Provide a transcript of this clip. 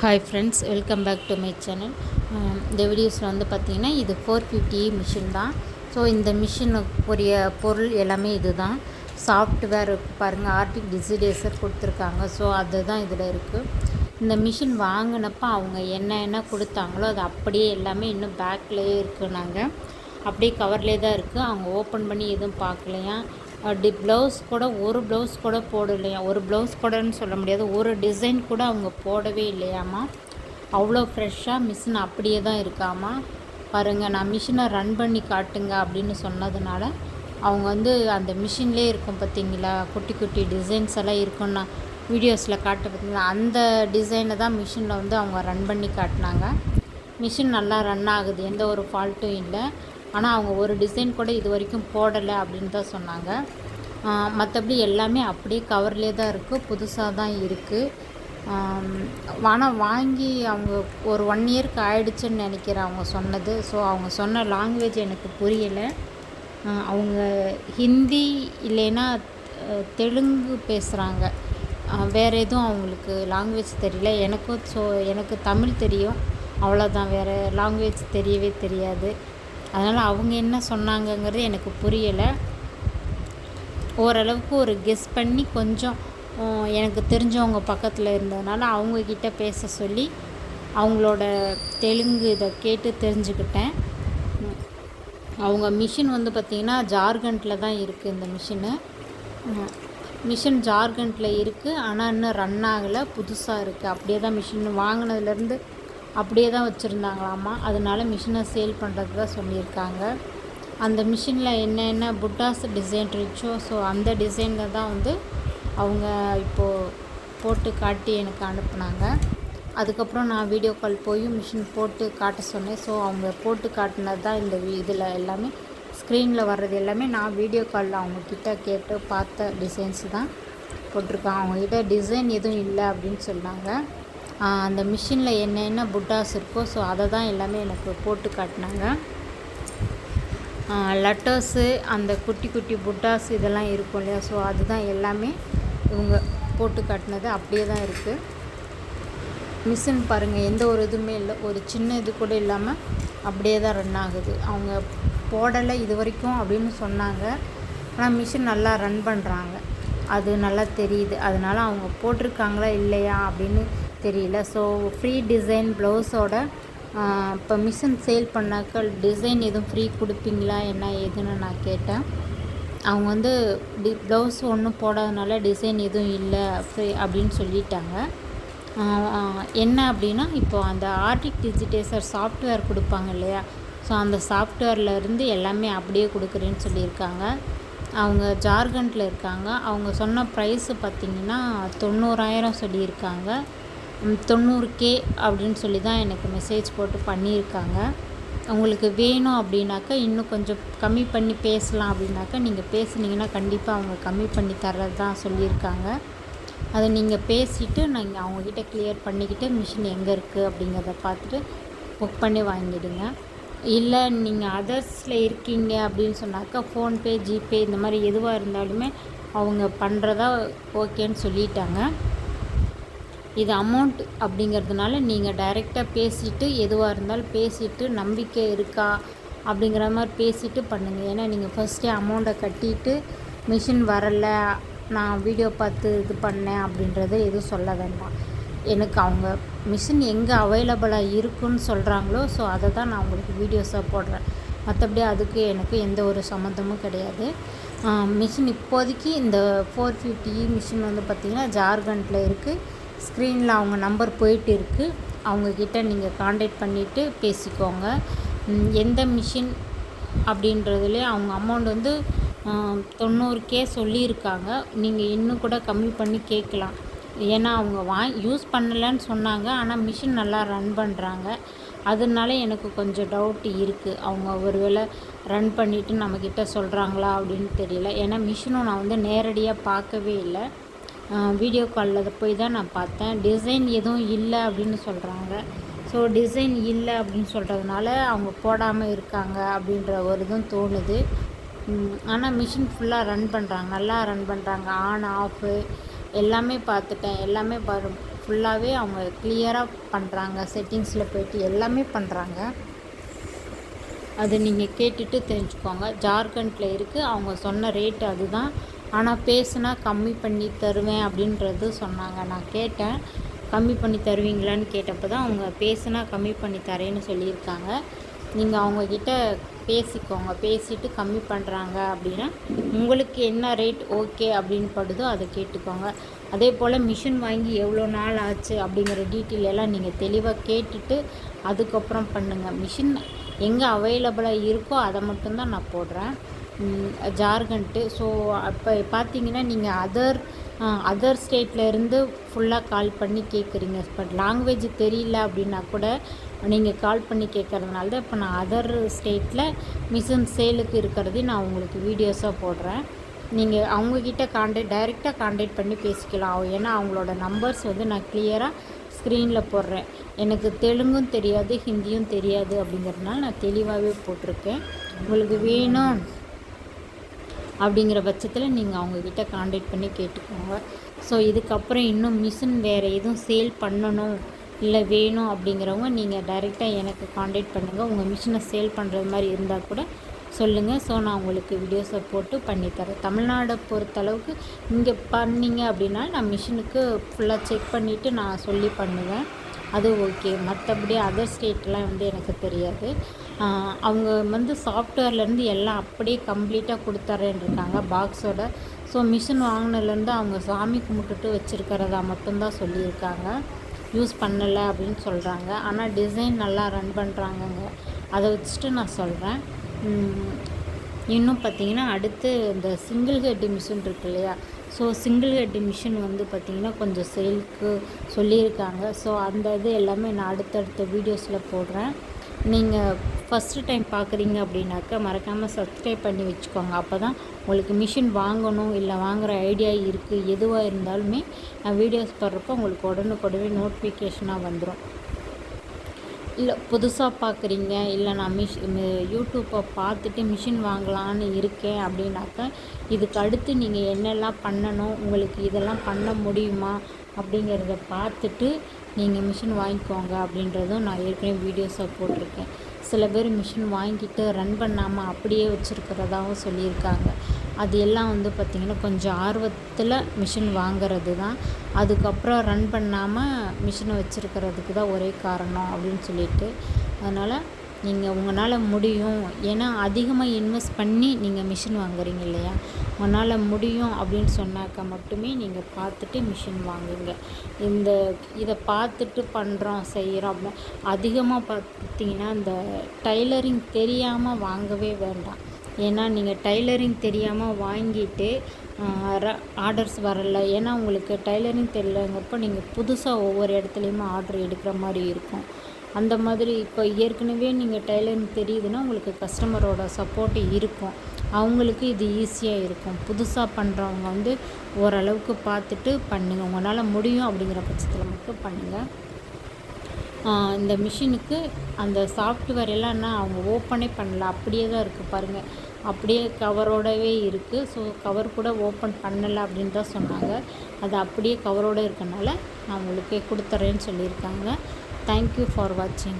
Hi friends, welcome back to my channel. இந்த வீடியோஸில் வந்து பார்த்திங்கன்னா இது 450 மிஷின் தான். ஸோ இந்த மிஷினுக்குரிய பொருள் எல்லாமே இது தான். சாஃப்ட்வேர் பாருங்கள், ஆர்டிக் டிஜிடேசர் கொடுத்துருக்காங்க. ஸோ அதுதான் இதில் இருக்குது. இந்த மிஷின் வாங்கினப்போ அவங்க என்ன கொடுத்தாங்களோ அது அப்படியே எல்லாமே இன்னும் பேக்லேயே இருக்குது. நாங்கள் அப்படியே கவர்லேயே தான் இருக்குது. அவங்க ஓப்பன் பண்ணி எதுவும் பார்க்கலையா. ப்ளவுஸ் கூட ஒரு ப்ளவுஸ் கூட போடலையா. ஒரு ப்ளவுஸ் கூடன்னு சொல்ல முடியாது, ஒரு டிசைன் கூட அவங்க போடவே இல்லையாம்மா. அவ்வளோ ஃப்ரெஷ்ஷாக மிஷின் அப்படியே தான் இருக்காம்மா. பாருங்கள், நான் மிஷினை ரன் பண்ணி காட்டுங்க அப்படின்னு சொன்னதுனால அவங்க வந்து அந்த மிஷின்லேயே இருக்கும் பார்த்திங்களா, குட்டி குட்டி டிசைன்ஸ் எல்லாம் இருக்கும். நான் வீடியோஸில் காட்ட பார்த்திங்களா, அந்த டிசைனை தான் மிஷினில் வந்து அவங்க ரன் பண்ணி காட்டினாங்க. மிஷின் நல்லா ரன் ஆகுது, எந்த ஒரு ஃபால்ட்டும் இல்லை. ஆனால் அவங்க ஒரு டிசைன் கூட இது வரைக்கும் போடலை அப்படின்னு தான் சொன்னாங்க. மற்றபடி எல்லாமே அப்படியே கவர்லேயே தான் இருக்குது, புதுசாக தான் இருக்குது. ஆனால் வாங்கி அவங்க ஒரு 1 இயருக்கு ஆயிடுச்சுன்னு நினைக்கிறேன் அவங்க சொன்னது. ஸோ அவங்க சொன்ன லாங்குவேஜ் எனக்கு புரியலை. அவங்க ஹிந்தி இல்லைன்னா தெலுங்கு பேசுகிறாங்க. வேறு எதுவும் அவங்களுக்கு லாங்குவேஜ் தெரியல. எனக்கு தமிழ் தெரியும், அவ்வளோதான். வேறு லாங்குவேஜ் தெரியவே தெரியாது. அதனால் அவங்க என்ன சொன்னாங்கங்கிறது எனக்கு புரியலை. ஓரளவுக்கு ஒரு கெஸ் பண்ணி கொஞ்சம் எனக்கு தெரிஞ்சவங்க பக்கத்தில் இருந்ததுனால அவங்கக்கிட்ட பேச சொல்லி அவங்களோட தெலுங்கு இதை கேட்டு தெரிஞ்சுக்கிட்டேன். அவங்க மிஷின் வந்து பார்த்திங்கன்னா ஜார்க்கண்டில் தான் இருக்குது. இந்த மிஷின் ஜார்க்கண்டில் இருக்குது. ஆனால் இன்னும் ரன் ஆகலை, புதுசாக இருக்குது. அப்படியே தான் மிஷின் வாங்கினதுலேருந்து அப்படியே தான் வச்சுருந்தாங்களாம்மா. அதனால மிஷினை சேல் பண்ணுறது தான் சொல்லியிருக்காங்க. அந்த மிஷினில் என்னென்ன புட்டாஸ் டிசைன் இருந்துச்சோ, ஸோ அந்த டிசைனில் தான் வந்து அவங்க இப்போது போட்டு காட்டி எனக்கு அனுப்புனாங்க. அதுக்கப்புறம் நான் வீடியோ கால் போய் மிஷின் போட்டு காட்ட சொன்னேன். ஸோ அவங்க போட்டு காட்டினது தான் இந்த இதில் எல்லாமே ஸ்க்ரீனில் வர்றது எல்லாமே நான் வீடியோ காலில் அவங்கக்கிட்ட கேட்டு பார்த்த டிசைன்ஸ் தான் போட்டிருக்காங்க. அவங்கக்கிட்ட டிசைன் எதுவும் இல்லை அப்படின்னு சொன்னாங்க. அந்த மிஷினில் என்னென்ன புட்டாஸ் இருக்கோ, ஸோ அதை தான் எல்லாமே எனக்கு போட்டு காட்டினாங்க. லட்டர்ஸு, அந்த குட்டி குட்டி புட்டாஸ் இதெல்லாம் இருக்கும் இல்லையா, ஸோ அதுதான் எல்லாமே இவங்க போட்டு காட்டினது அப்படியே தான் இருக்குது. மிஷின் பாருங்கள், எந்த ஒரு இதுவுமே இல்லை, ஒரு சின்ன இது கூட இல்லாமல் அப்படியே தான் ரன் ஆகுது. அவங்க போடலை இது வரைக்கும் அப்படின்னு சொன்னாங்க. ஆனால் மிஷின் நல்லா ரன் பண்ணுறாங்க, அது நல்லா தெரியுது. அதனால் அவங்க போட்டிருக்காங்களா இல்லையா அப்படின்னு தெரியல. ஸோ ஃப்ரீ டிசைன் ப்ளவுஸோட இப்போ மிஷின் சேல் பண்ணாக்க டிசைன் எதுவும் ஃப்ரீ கொடுப்பீங்களா என்ன ஏதுன்னு நான் கேட்டேன். அவங்க வந்து ப்ளவுஸ் ஒன்றும் போடாதனால டிசைன் எதுவும் இல்லை ஃப்ரீ அப்படின்னு சொல்லிட்டாங்க. என்ன அப்படின்னா, இப்போது அந்த ஆர்டிக் டிஜிடேசர் சாஃப்ட்வேர் கொடுப்பாங்க இல்லையா, ஸோ அந்த சாஃப்ட்வேர்லேருந்து எல்லாமே அப்படியே கொடுக்குறேன்னு சொல்லியிருக்காங்க. அவங்க ஜார்க்கண்டில் இருக்காங்க. அவங்க சொன்ன ப்ரைஸு பார்த்திங்கன்னா 90,000 சொல்லியிருக்காங்க. 90K அப்படின்னு சொல்லி தான் எனக்கு மெசேஜ் போட்டு பண்ணியிருக்காங்க. உங்களுக்கு வேணும் அப்படின்னாக்கா இன்னும் கொஞ்சம் கம்மி பண்ணி பேசலாம் அப்படின்னாக்கா நீங்கள் பேசுனீங்கன்னா கண்டிப்பாக அவங்க கம்மி பண்ணி தர்றது தான் சொல்லியிருக்காங்க. அதை நீங்கள் பேசிவிட்டு நீங்கள் அவங்கக்கிட்ட கிளியர் பண்ணிக்கிட்டு மிஷின் எங்கே இருக்குது அப்படிங்கிறத பார்த்துட்டு புக் பண்ணி வாங்கிடுங்க. இல்லை நீங்கள் அதர்ஸில் இருக்கீங்க அப்படின்னு சொன்னாக்கா ஃபோன்பே, ஜிபே இந்த மாதிரி எதுவாக இருந்தாலுமே அவங்க பண்ணுறதா ஓகேன்னு சொல்லிட்டாங்க. இது அமௌண்ட் அப்படிங்கிறதுனால நீங்கள் டைரெக்டாக பேசிவிட்டு எதுவாக இருந்தாலும் பேசிவிட்டு நம்பிக்கை இருக்கா அப்படிங்கிற மாதிரி பேசிவிட்டு பண்ணுங்கள். ஏன்னா நீங்கள் ஃபஸ்ட்டே அமௌண்ட்டை கட்டிட்டு மிஷின் வரலை, நான் வீடியோ பார்த்து இது பண்ணேன் அப்படின்றத எதுவும் சொல்ல வேண்டாம். எனக்கு அவங்க மிஷின் எங்கே அவைலபிளாக இருக்குன்னு சொல்கிறாங்களோ, ஸோ அதை தான் நான் உங்களுக்கு வீடியோஸாக போடுறேன். மற்றபடி அதுக்கு எனக்கு எந்த ஒரு சம்மந்தமும் கிடையாது. மிஷின் இப்போதைக்கு இந்த 450 மிஷின் வந்து பார்த்திங்கன்னா ஜார்க்கண்டில் இருக்குது. ஸ்க்ரீனில் அவங்க நம்பர் போயிட்டு இருக்குது. அவங்கக்கிட்ட நீங்கள் காண்டாக்ட் பண்ணிவிட்டு பேசிக்கோங்க. எந்த மிஷின் அப்படின்றதுலே அவங்க அமௌண்ட் வந்து 90K சொல்லியிருக்காங்க. நீங்கள் இன்னும் கூட கம்மி பண்ணி கேட்கலாம். ஏன்னா அவங்க யூஸ் பண்ணலைன்னு சொன்னாங்க. ஆனால் மிஷின் நல்லா ரன் பண்ணுறாங்க. அதனால எனக்கு கொஞ்சம் டவுட் இருக்குது. அவங்க ஒருவேளை ரன் பண்ணிவிட்டு நம்மக்கிட்ட சொல்கிறாங்களா அப்படின்னு தெரியல. ஏன்னா மிஷினும் நான் வந்து நேரடியாக பார்க்கவே இல்லை, வீடியோ காலில் போய் தான் நான் பார்த்தேன். டிசைன் எதுவும் இல்லை அப்படின்னு சொல்கிறாங்க. ஸோ டிசைன் இல்லை அப்படின்னு சொல்கிறதுனால அவங்க போடாமல் இருக்காங்க அப்படின்ற ஒரு இதுவும் தோணுது. ஆனால் மிஷின் ஃபுல்லாக ரன் பண்ணுறாங்க, நல்லா ரன் பண்ணுறாங்க. ஆன் ஆஃபு எல்லாமே பார்த்துட்டேன். எல்லாமே ஃபுல்லாகவே அவங்க கிளியராக பண்ணுறாங்க. செட்டிங்ஸில் போய்ட்டு எல்லாமே பண்ணுறாங்க. அது நீங்கள் கேட்டுட்டு தெரிஞ்சுக்கோங்க. ஜார்க்கண்டில் இருக்குது. அவங்க சொன்ன ரேட்டு அதுதான். ஆனால் பேசுனா கம்மி பண்ணி தருவேன் அப்படின்றது சொன்னாங்க. நான் கேட்டேன், கம்மி பண்ணி தருவீங்களான்னு கேட்டப்போ தான் அவங்க பேசுனா கம்மி பண்ணி தரேன்னு சொல்லியிருக்காங்க. நீங்கள் அவங்கக்கிட்ட பேசிக்கோங்க. பேசிவிட்டு கம்மி பண்ணுறாங்க அப்படின்னா உங்களுக்கு என்ன ரேட் ஓகே அப்படின்னு படுதோ அதை கேட்டுக்கோங்க. அதே போல் மிஷின் வாங்கி எவ்வளோ நாள் ஆச்சு அப்படிங்கிற டீட்டெயில் எல்லாம் நீங்கள் தெளிவாக கேட்டுட்டு அதுக்கப்புறம் பண்ணுங்கள். மிஷின் எங்கே அவைலபிளாக இருக்கோ அதை மட்டும்தான் நான் போடுறேன். ஜார்க்கண்ட்டு. ஸோ அப்போ பார்த்தீங்கன்னா நீங்கள் அதர் ஸ்டேட்லேருந்து ஃபுல்லாக கால் பண்ணி கேட்குறீங்க. பட் லாங்குவேஜ் தெரியல அப்படின்னா கூட நீங்கள் கால் பண்ணி கேட்குறதுனால தான் இப்போ நான் அதர் ஸ்டேட்டில் மிஷின் சேலுக்கு இருக்கிறதையும் நான் உங்களுக்கு வீடியோஸாக போடுறேன். நீங்கள் அவங்கக்கிட்ட டைரெக்டாக கான்டாக்ட் பண்ணி பேசிக்கலாம். ஏன்னா அவங்களோட நம்பர்ஸ் நான் கிளியராக ஸ்க்ரீனில் போடுறேன். எனக்கு தெலுங்கும் தெரியாது, ஹிந்தியும் தெரியாது அப்படிங்கிறதுனால நான் தெளிவாகவே போட்டிருக்கேன். உங்களுக்கு வேணும் அப்படிங்கிற பட்சத்தில் நீங்கள் அவங்கக்கிட்ட கான்டாக்ட் பண்ணி கேட்டுக்கோங்க. ஸோ இதுக்கப்புறம் இன்னும் மிஷின் வேறு எதுவும் சேல் பண்ணணும் இல்லை வேணும் அப்படிங்கிறவங்க நீங்கள் டைரெக்டாக எனக்கு கான்டாக்ட் பண்ணுங்கள். உங்கள் மிஷினை சேல் பண்ணுறது மாதிரி இருந்தால் கூட சொல்லுங்கள். ஸோ நான் உங்களுக்கு வீடியோஸை போட்டு பண்ணித்தரேன். தமிழ்நாடை பொறுத்தளவுக்கு இங்கே பண்ணிங்க அப்படின்னா நான் மிஷினுக்கு ஃபுல்லாக செக் பண்ணிவிட்டு நான் சொல்லி பண்ணுவேன். அது ஓகே. மற்றபடி அதர் ஸ்டேட்லாம் எனக்கு தெரியாது. அவங்க சாஃப்ட்வேர்லேருந்து எல்லாம் அப்படியே கம்ப்ளீட்டாக கொடுத்துறேன்னு இருக்காங்க பாக்ஸோட. ஸோ மிஷின் வாங்கினதுலேருந்து அவங்க சாமி கும்பிட்டுட்டு வச்சுருக்கிறதா மட்டும்தான் சொல்லியிருக்காங்க. யூஸ் பண்ணலை அப்படின்னு சொல்கிறாங்க. ஆனால் டிசைன் நல்லா ரன் பண்ணுறாங்கங்க. அதை வச்சுட்டு நான் சொல்கிறேன். இன்னும் பார்த்திங்கன்னா அடுத்து இந்த சிங்கிள் ஹெட் மிஷின் இருக்கு இல்லையா? ஸோ சிங்கிள் ஹெட் மிஷின் பார்த்திங்கன்னா கொஞ்சம் சேலுக்கு சொல்லியிருக்காங்க. ஸோ அந்த இது எல்லாமே நான் அடுத்தடுத்த வீடியோஸில் போடுறேன். நீங்கள் ஃபஸ்ட்டு டைம் பார்க்குறீங்க அப்படின்னாக்கா மறக்காமல் சப்ஸ்கிரைப் பண்ணி வச்சுக்கோங்க. அப்போ தான் உங்களுக்கு மிஷின் வாங்கணும் இல்லை வாங்குகிற ஐடியா இருக்குது எதுவாக இருந்தாலுமே நான் வீடியோஸ் போடுறப்போ உங்களுக்கு உடனுக்குடனே நோட்டிஃபிகேஷனாக வந்துடும். இல்லை புதுசாக பார்க்குறீங்க, இல்லை நான் யூடியூப்பை பார்த்துட்டு மிஷின் வாங்கலான்னு இருக்கேன் அப்படின்னாக்கா இதுக்கு அடுத்து நீங்கள் என்னெல்லாம் பண்ணணும், உங்களுக்கு இதெல்லாம் பண்ண முடியுமா அப்படிங்கிறத பார்த்துட்டு நீங்கள் மிஷின் வாங்கிக்கோங்க அப்படின்றதும் நான் ஏற்கனவே வீடியோஸாக போட்டிருக்கேன். சில பேர் மிஷின் வாங்கிட்டு ரன் பண்ணாமல் அப்படியே வச்சுருக்கிறதாகவும் சொல்லியிருக்காங்க. அது எல்லாம் பார்த்திங்கன்னா கொஞ்சம் ஆர்வத்தில் மிஷின் வாங்கிறது தான். அதுக்கப்புறம் ரன் பண்ணாமல் மிஷினை வச்சுருக்கிறதுக்கு தான் ஒரே காரணம் அப்படின்னு சொல்லிட்டு. அதனால் நீங்கள் உங்களால் முடியும், ஏன்னா அதிகமாக இன்வெஸ்ட் பண்ணி நீங்கள் மிஷின் வாங்குறீங்க இல்லையா? உங்களால் முடியும் அப்படின்னு சொன்னாக்கா மட்டுமே நீங்கள் பார்த்துட்டு மிஷின் வாங்குங்க. இதை பார்த்துட்டு பண்ணுறோம் செய்கிறோம் அப்படின்னா அதிகமாக பார்த்திங்கன்னா இந்த டைலரிங் தெரியாமல் வாங்கவே வேண்டாம். ஏன்னா நீங்கள் டைலரிங் தெரியாமல் வாங்கிட்டு ஆர்டர்ஸ் வரலை. ஏன்னா உங்களுக்கு டைலரிங் தெரியலங்கிறப்போ நீங்கள் புதுசாக ஒவ்வொரு இடத்துலையுமே ஆர்டர் எடுக்கிற மாதிரி இருக்கும். அந்த மாதிரி இப்போ ஏற்கனவே நீங்கள் டைலரிங் தெரியுதுன்னா உங்களுக்கு கஸ்டமரோட சப்போர்ட்டு இருக்கும். அவங்களுக்கு இது ஈஸியாக இருக்கும். புதுசாக பண்ணுறவங்க ஓரளவுக்கு பார்த்துட்டு பண்ணுங்கள். உங்களால் முடியும் அப்படிங்கிற பட்சத்தில் மட்டும் பண்ணுங்கள். இந்த மிஷினுக்கு அந்த சாஃப்ட்வேர் எல்லாம் அவங்க ஓப்பனே பண்ணல, அப்படியே தான் இருக்குது பாருங்கள். அப்படியே கவரோடவே இருக்குது. ஸோ கவர் கூட ஓப்பன் பண்ணலை அப்படின்னு தான் சொன்னாங்க. அது அப்படியே கவரோடு இருக்கனால நான் உங்களுக்கு கொடுத்துட்றேன்னு சொல்லியிருக்காங்க. தேங்க்யூ ஃபார் வாட்சிங்.